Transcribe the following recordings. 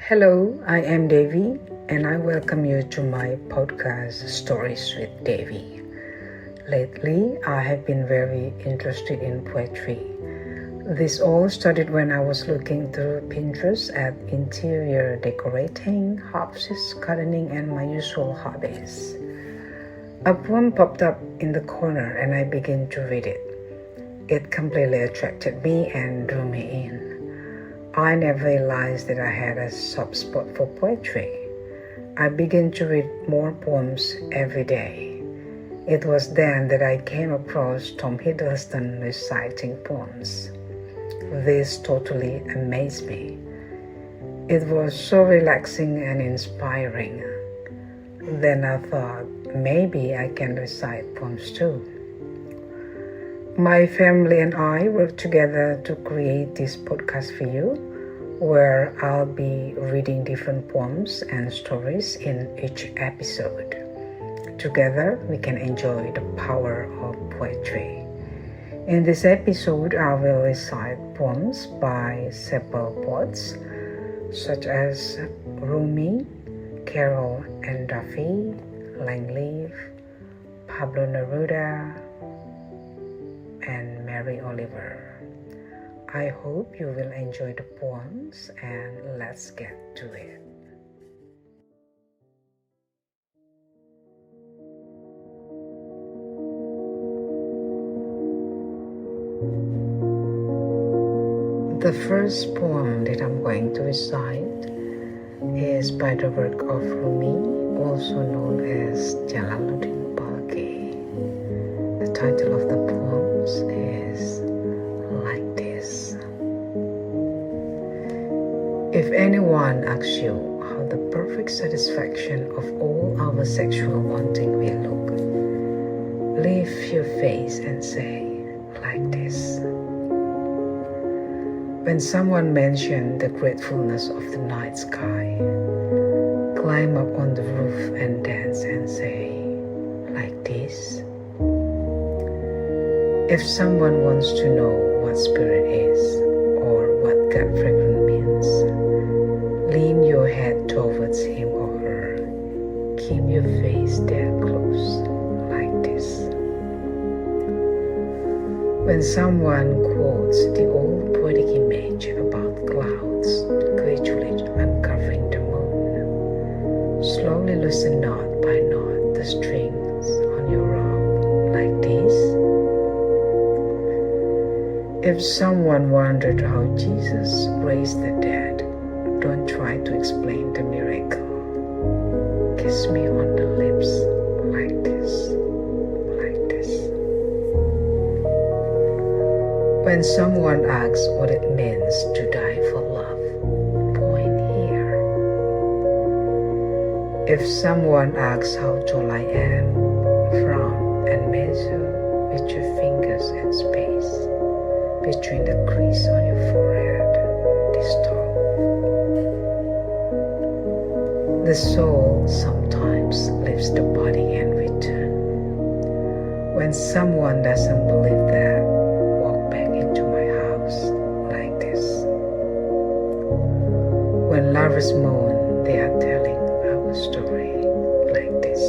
Hello, I am Devi and I welcome you to my podcast Stories with Devi. Lately, I have been very interested in poetry. This all started when I was looking through Pinterest at interior decorating, houses, gardening, and my usual hobbies. A poem popped up in the corner and I began to read it. It completely attracted me and drew me in. I never realized that I had a soft spot for poetry. I began to read more poems every day. It was then that I came across Tom Hiddleston reciting poems. This totally amazed me. It was so relaxing and inspiring. Then I thought, maybe I can recite poems too. My family and I worked together to create this podcast for you, where I'll be reading different poems and stories in each episode. Together, we can enjoy the power of poetry. In this episode, I will recite poems by several poets, such as Rumi, Carol Ann Duffy, Leav, Pablo Neruda, and Mary Oliver. I hope you will enjoy the poems and let's get to it. The first poem that I'm going to recite is by the work of Rumi, also known as Jalaluddin Balkhi. The title of the poems is Like This. If anyone asks you how the perfect satisfaction of all our sexual wanting will look, lift your face and say, like this. When someone mentioned the gratefulness of the night sky, climb up on the roof and dance and say, like this. If someone wants to know what spirit is or what God fragrance means, lean your head towards him or her. Keep your face there close, like this. When someone quotes the old poetic image about clouds gradually uncovering the moon, slowly loosen knot by knot the strings on your robe, like this. If someone wondered how Jesus raised the dead, don't try to explain the miracle. Kiss me on the lips like this, like this. When someone asks what it means to die for love, point here. If someone asks how tall I am, frown and measure with your fingers and space between the crease on your forehead, this tall. The soul sometimes leaves the body and return. When someone doesn't believe that, walk back into my house like this. When lovers moan, they are telling our story like this.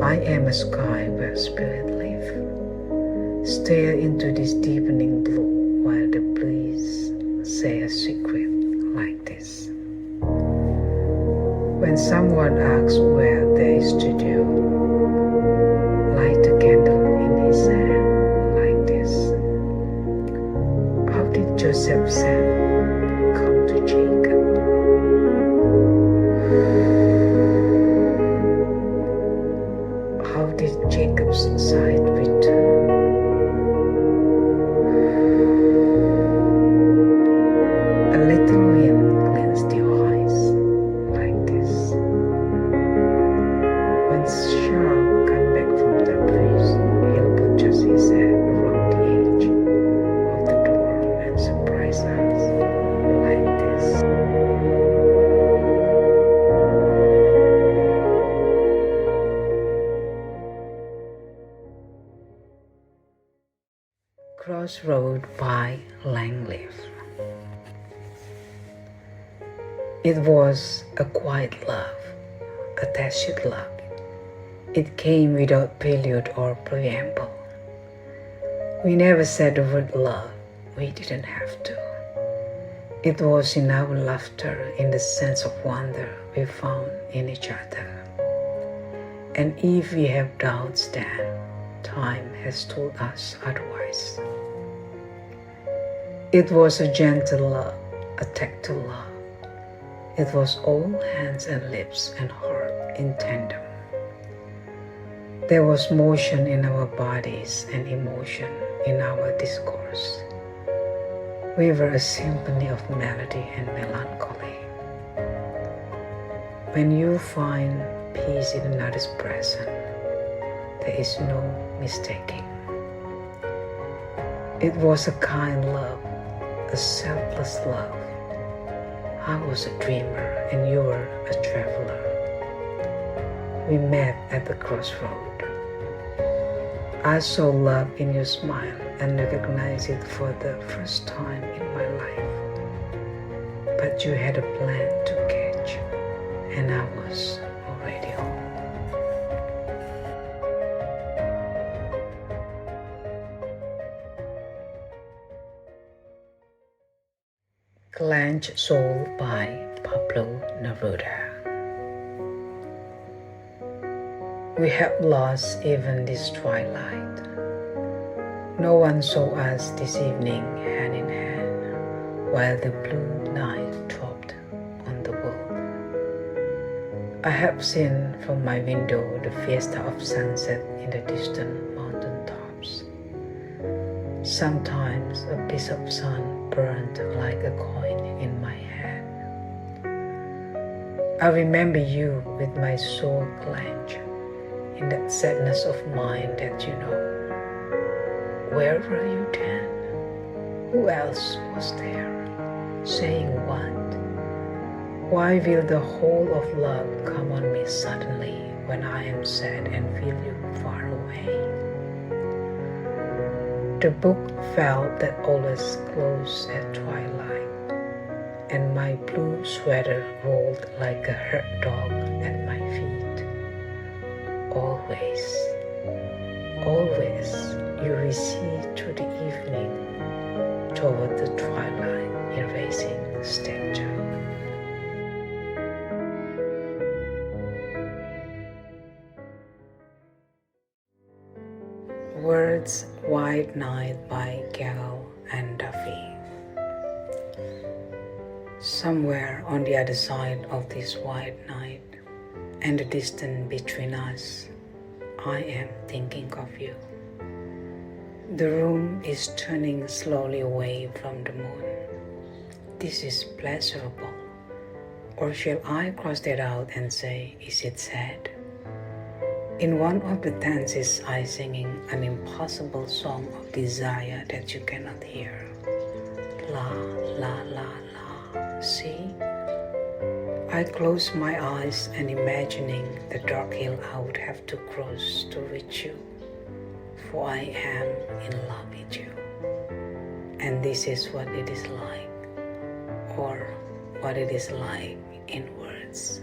I am a sky where spirit live. Stare into this deepening blue while the breeze say a secret like this. When someone asks where there is to do, light a candle in his hand like this. How did Joseph's son come to Jacob? How did Jacob's sight return? A little wind cleansed your eyes like this. When Shah come back from the breeze, he'll put just his head around the edge of the door and surprise us like this. Crossroad by Leav. It was a quiet love, a tacit love. It came without prelude or preamble. We never said the word love, we didn't have to. It was in our laughter, in the sense of wonder we found in each other. And if we have doubts then, time has told us otherwise. It was a gentle love, a tactile love. It was all hands and lips and heart in tandem. There was motion in our bodies and emotion in our discourse. We were a symphony of melody and melancholy. When you find peace in another's presence, there is no mistaking. It was a kind love, a selfless love. I was a dreamer and you were a traveler. We met at the crossroad. I saw love in your smile and recognized it for the first time in my life. But you had a plan to catch, and I was already home. Clenched Soul by Pablo Neruda. We have lost even this twilight. No one saw us this evening hand in hand, while the blue night dropped on the world. I have seen from my window the fiesta of sunset in the distant mountain tops. Sometimes a piece of sun burned like a coin in my hand. I remember you with my soul clenched in that sadness of mine that you know. Where were you then? Who else was there? Saying what? Why will the whole of love come on me suddenly when I am sad and feel you far away? The book felt that always closed at twilight, and my blue sweater rolled like a hurt dog at my feet. Always, always you recede through the evening toward the twilight erasing statue. Words White Night by Carol Ann Duffy. Somewhere on the other side of this white night and the distance between us, I am thinking of you. The room is turning slowly away from the moon. This is pleasurable. Or shall I cross that out and say, is it sad? In one of the dances I singing an impossible song of desire that you cannot hear. La, la, la, la, see? I close my eyes and imagining the dark hill I would have to cross to reach you, for I am in love with you. And this is what it is like, or what it is like in words.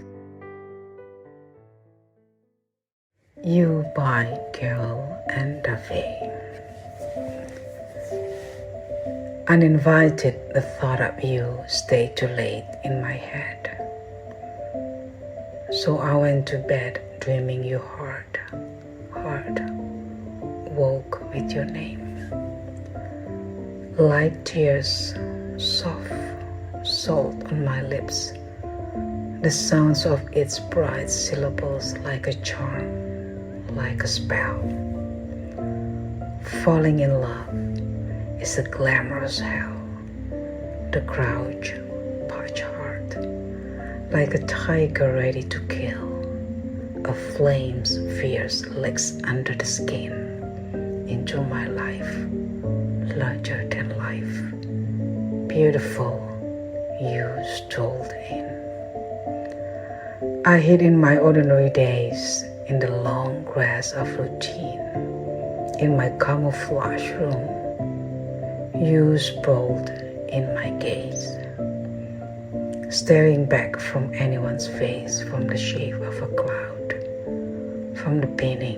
You by Carol Ann Duffy. Uninvited, the thought of you stayed too late in my head. So I went to bed dreaming you hard, woke with your name. Like tears, soft, salt on my lips, the sounds of its bright syllables like a charm, like a spell. Falling in love is a glamorous hell. The crouch, parched heart, like a tiger ready to kill. A flame's fierce licks under the skin into my life, larger than life. Beautiful, you strolled in. I hid in my ordinary days, in the long grass of routine, in my camouflage room, you sprawled in my gaze. staring back from anyone's face, from the shape of a cloud, from the pinning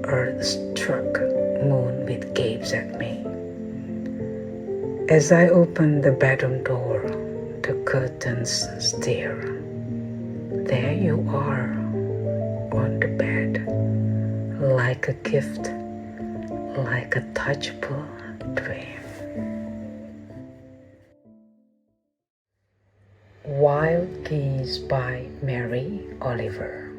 earth-struck moon which gapes at me. As I open the bedroom door, the curtains stare. There you are, on the bed, like a gift, like a touchable dream. Wild Geese by Mary Oliver.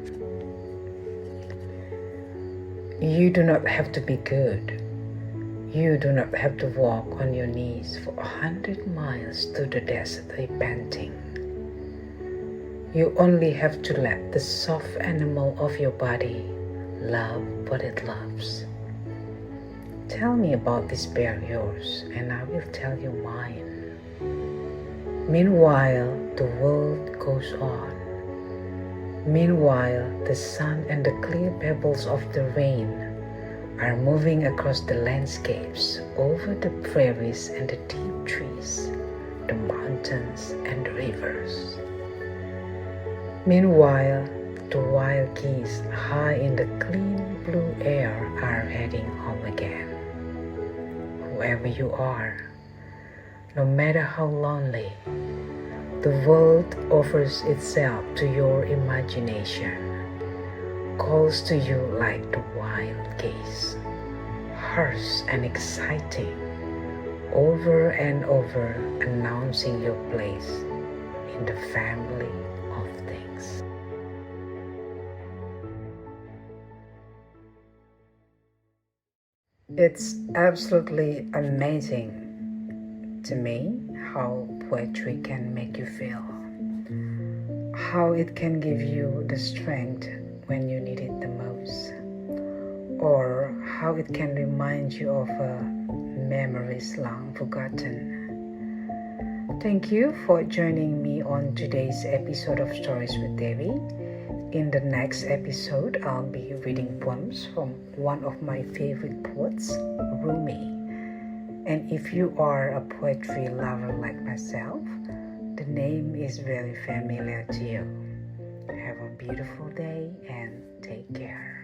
You do not have to be good. You do not have to walk on your knees for 100 miles to the desert panting. You only have to let the soft animal of your body love what it loves. Tell me about this bear of yours, and I will tell you mine. Meanwhile, the world goes on. Meanwhile, the sun and the clear pebbles of the rain are moving across the landscapes, over the prairies and the deep trees, the mountains and the rivers. Meanwhile, the wild geese high in the clean blue air are heading home again. Whoever you are, no matter how lonely, the world offers itself to your imagination, calls to you like the wild geese, harsh and exciting, over and over announcing your place in the family of things. It's absolutely amazing to me how poetry can make you feel, how it can give you the strength when you need it the most, or how it can remind you of memories long forgotten. Thank you for joining me on today's episode of Stories with Devi. In the next episode, I'll be reading poems from one of my favorite poets, Rumi. And if you are a poetry lover like myself, the name is very familiar to you. Have a beautiful day and take care.